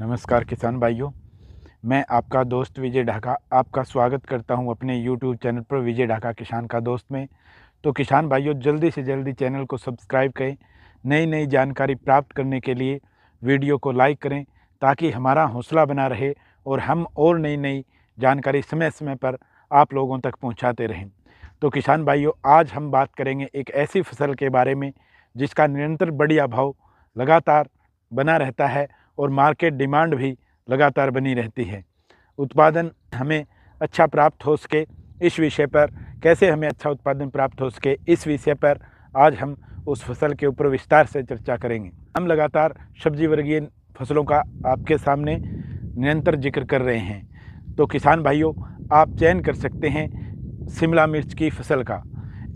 नमस्कार किसान भाइयों, मैं आपका दोस्त विजय ढाका आपका स्वागत करता हूं अपने YouTube चैनल पर विजय ढाका किसान का दोस्त में। तो किसान भाइयों, जल्दी से जल्दी चैनल को सब्सक्राइब करें। नई नई जानकारी प्राप्त करने के लिए वीडियो को लाइक करें ताकि हमारा हौसला बना रहे और हम और नई नई जानकारी समय समय पर आप लोगों तक पहुंचाते रहें। तो किसान भाइयों, आज हम बात करेंगे एक ऐसी फसल के बारे में जिसका निरंतर बढ़िया भाव लगातार बना रहता है और मार्केट डिमांड भी लगातार बनी रहती है। उत्पादन हमें अच्छा प्राप्त हो सके, इस विषय पर कैसे हमें अच्छा उत्पादन प्राप्त हो सके, इस विषय पर आज हम उस फसल के ऊपर विस्तार से चर्चा करेंगे। हम लगातार सब्जी वर्गीय फसलों का आपके सामने निरंतर जिक्र कर रहे हैं। तो किसान भाइयों, आप चयन कर सकते हैं शिमला मिर्च की फसल का।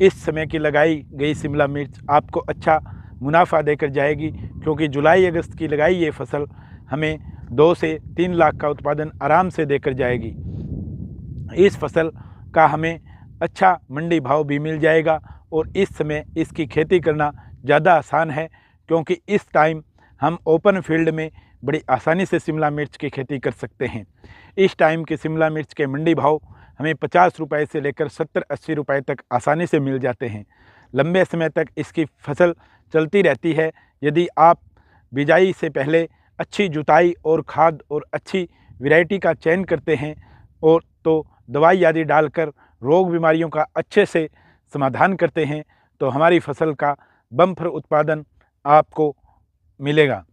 इस समय की लगाई गई शिमला मिर्च आपको अच्छा मुनाफा देकर जाएगी, क्योंकि जुलाई अगस्त की लगाई ये फसल हमें 2 से 3 लाख का उत्पादन आराम से देकर जाएगी। इस फसल का हमें अच्छा मंडी भाव भी मिल जाएगा और इस समय इसकी खेती करना ज़्यादा आसान है, क्योंकि इस टाइम हम ओपन फील्ड में बड़ी आसानी से शिमला मिर्च की खेती कर सकते हैं। इस टाइम के शिमला मिर्च के मंडी भाव हमें 50 रुपये से लेकर 70-80 रुपये तक आसानी से मिल जाते हैं। लंबे समय तक इसकी फसल चलती रहती है। यदि आप बिजाई से पहले अच्छी जुताई और खाद और अच्छी वैरायटी का चयन करते हैं और तो दवाई आदि डालकर रोग बीमारियों का अच्छे से समाधान करते हैं, तो हमारी फसल का बम्पर उत्पादन आपको मिलेगा।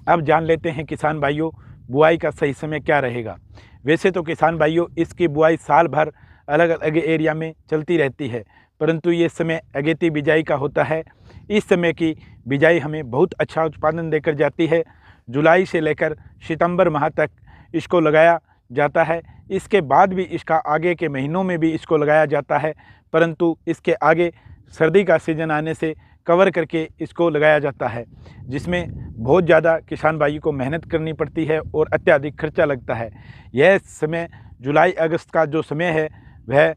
अब जान लेते हैं किसान भाइयों, बुआई का सही समय क्या रहेगा। वैसे तो किसान भाइयों, इसकी बुआई साल भर अलग अलग एरिया में चलती रहती है, परंतु ये समय अगेती बिजाई का होता है। इस समय की बिजाई हमें बहुत अच्छा उत्पादन देकर जाती है। जुलाई से लेकर सितंबर माह तक इसको लगाया जाता है। इसके बाद भी इसका आगे के महीनों में भी इसको लगाया जाता है, परंतु इसके आगे सर्दी का सीज़न आने से कवर करके इसको लगाया जाता है, जिसमें बहुत ज़्यादा किसान भाई को मेहनत करनी पड़ती है और अत्यधिक खर्चा लगता है। यह समय जुलाई अगस्त का जो समय है वह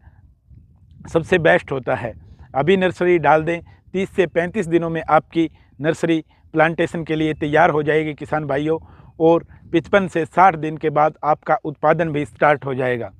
सबसे बेस्ट होता है। अभी नर्सरी डाल दें, 30 से 35 दिनों में आपकी नर्सरी प्लांटेशन के लिए तैयार हो जाएगी किसान भाइयों, और 55 से 60 दिन के बाद आपका उत्पादन भी स्टार्ट हो जाएगा।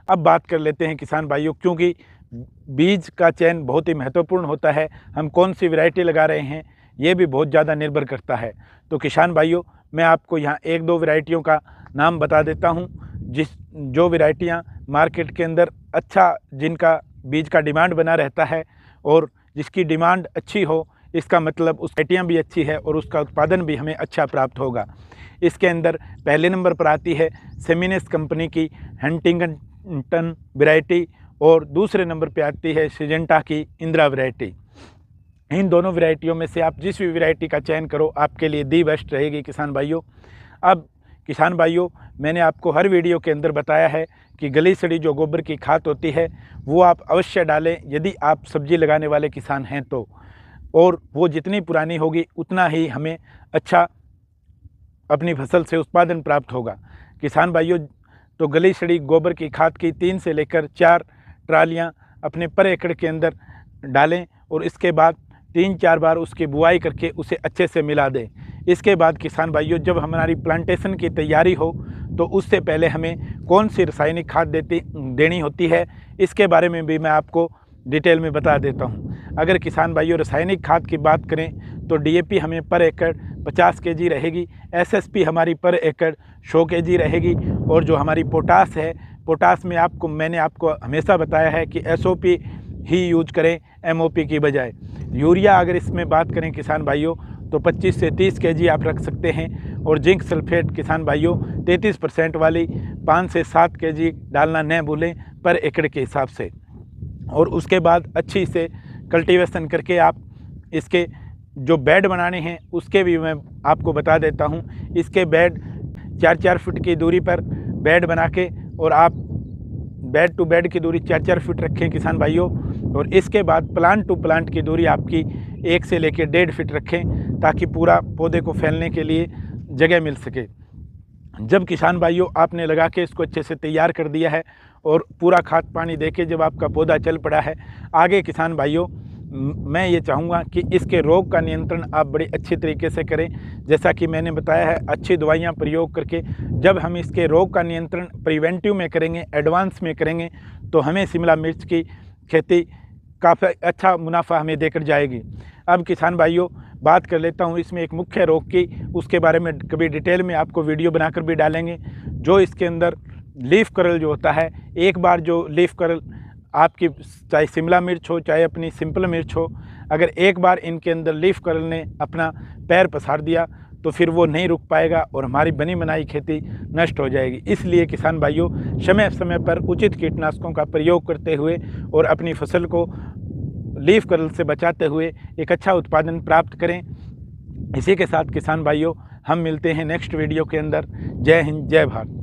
अब बात कर लेते हैं किसान भाइयों, क्योंकि बीज का चयन बहुत ही महत्वपूर्ण होता है। हम कौन सी वैरायटी लगा रहे हैं ये भी बहुत ज़्यादा निर्भर करता है। तो किसान भाइयों, मैं आपको यहाँ 1-2 वैरायटियों का नाम बता देता हूँ, जो वैरायटियाँ मार्केट के अंदर अच्छा, जिनका बीज का डिमांड बना रहता है, और जिसकी डिमांड अच्छी हो, इसका मतलब उस वैरायटियाँ भी अच्छी है और उसका उत्पादन भी हमें अच्छा प्राप्त होगा। इसके अंदर पहले नंबर पर आती है सेमिनेस कंपनी की हंटिंगटन वैरायटी, और दूसरे नंबर पे आती है सिजेंटा की इंदिरा वैरायटी। इन दोनों वैरायटियों में से आप जिस भी वैरायटी का चयन करो, आपके लिए दी बेस्ट रहेगी किसान भाइयों। अब किसान भाइयों, मैंने आपको हर वीडियो के अंदर बताया है कि गली सड़ी जो गोबर की खाद होती है वो आप अवश्य डालें यदि आप सब्जी लगाने वाले किसान हैं तो, और वो जितनी पुरानी होगी उतना ही हमें अच्छा अपनी फसल से उत्पादन प्राप्त होगा। किसान भाइयों, तो गली सड़ी गोबर की खाद की 3 से लेकर 4 ट्रालियाँ अपने पर एकड़ के अंदर डालें और इसके बाद 3-4 बार उसकी बुआई करके उसे अच्छे से मिला दें। इसके बाद किसान भाइयों, जब हमारी प्लांटेशन की तैयारी हो तो उससे पहले हमें कौन सी रासायनिक खाद देनी होती है, इसके बारे में भी मैं आपको डिटेल में बता देता हूं। अगर किसान भाइयों रासायनिक खाद की बात करें तो डीएपी हमें पर एकड़ 50 केजी रहेगी, एसएसपी हमारी पर एकड़ 100 केजी रहेगी, और जो हमारी पोटास है, पोटास में मैंने आपको हमेशा बताया है कि एसओपी ही यूज करें एमओपी की बजाय। यूरिया अगर इसमें बात करें किसान भाइयों तो 25 से 30 केजी आप रख सकते हैं, और जिंक सल्फेट किसान भाइयों 33% वाली 5 से 7 केजी डालना न भूलें पर एकड़ के हिसाब से। और उसके बाद अच्छी से कल्टीवेशन करके आप इसके जो बेड बनाने हैं उसके भी मैं आपको बता देता हूं। इसके बेड 4-4 फुट की दूरी पर बेड बना के, और आप बेड टू बेड की दूरी 4-4 फुट रखें किसान भाइयों, और इसके बाद प्लांट टू प्लांट की दूरी आपकी 1 से लेकर 1.5 फीट रखें, ताकि पूरा पौधे को फैलने के लिए जगह मिल सके। जब किसान भाइयों आपने लगा के इसको अच्छे से तैयार कर दिया है और पूरा खाद पानी देके जब आपका पौधा चल पड़ा है, आगे किसान भाइयों मैं ये चाहूँगा कि इसके रोग का नियंत्रण आप बड़े अच्छे तरीके से करें। जैसा कि मैंने बताया है, अच्छी दवाइयाँ प्रयोग करके जब हम इसके रोग का नियंत्रण प्रिवेंटिव में करेंगे, एडवांस में करेंगे, तो हमें शिमला मिर्च की खेती काफ़ी अच्छा मुनाफा हमें देकर जाएगी। अब किसान भाइयों, बात कर लेता हूँ इसमें एक मुख्य रोग की, उसके बारे में कभी डिटेल में आपको वीडियो बनाकर भी डालेंगे। जो इसके अंदर लीफ कर्ल जो होता है, एक बार जो लीफ कर्ल आपकी, चाहे शिमला मिर्च हो चाहे अपनी सिंपल मिर्च हो, अगर एक बार इनके अंदर लीफ कर्ल ने अपना पैर पसार दिया तो फिर वो नहीं रुक पाएगा और हमारी बनी बनाई खेती नष्ट हो जाएगी। इसलिए किसान भाइयों, समय समय पर उचित कीटनाशकों का प्रयोग करते हुए और अपनी फसल को लीफ कर्ल से बचाते हुए एक अच्छा उत्पादन प्राप्त करें। इसी के साथ किसान भाइयों, हम मिलते हैं नेक्स्ट वीडियो के अंदर। जय हिंद, जय भारत।